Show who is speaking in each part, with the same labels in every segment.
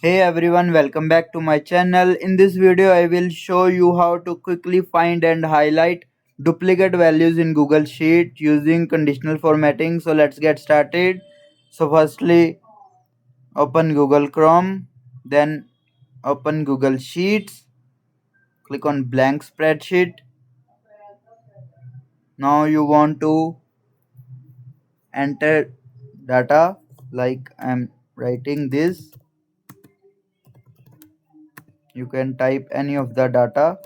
Speaker 1: Hey everyone, welcome back to my channel. In this video, I will show you how to quickly find and highlight duplicate values in Google Sheet using conditional formatting. So let's get started. So firstly, open Google Chrome, then open Google Sheets, click on blank spreadsheet. Now you want to enter data like I'm writing this. You can type any of the data.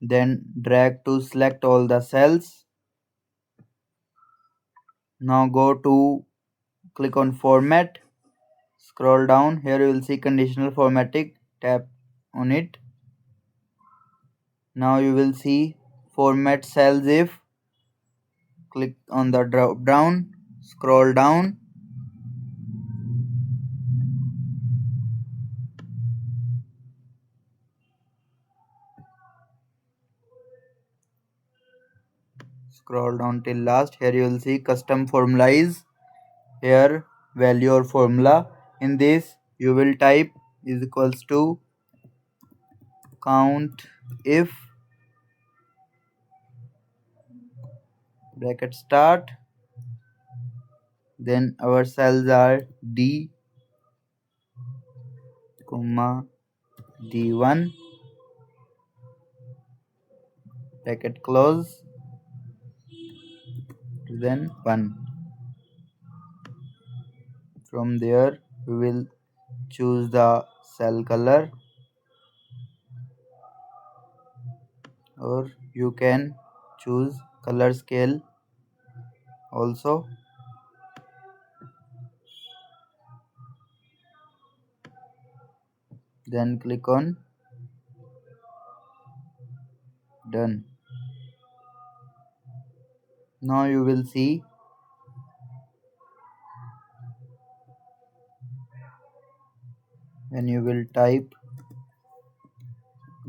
Speaker 1: Then drag to select all the cells. Now go to click on format, scroll down. Here you will see conditional formatting, tap on it. Now you will see format cells if, click on the drop down, scroll down. Scroll down till last. Here you will see custom formulas. Here value or formula. In this you will type is equals to count if bracket start. Then our cells are D, comma D1, bracket close, then 1. From there we will choose the cell color, or you can choose color scale also. Then click on done. Now you will see when you will type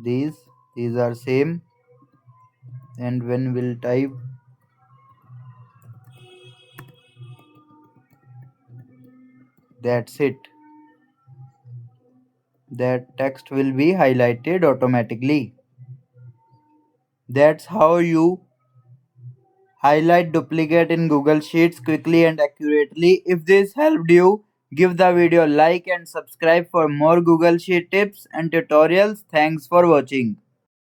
Speaker 1: these are same, and when we'll type that's it, that text will be highlighted automatically. That's how you highlight duplicate in Google Sheets quickly and accurately. If this helped you, give the video a like and subscribe for more Google Sheet tips and tutorials. Thanks for watching.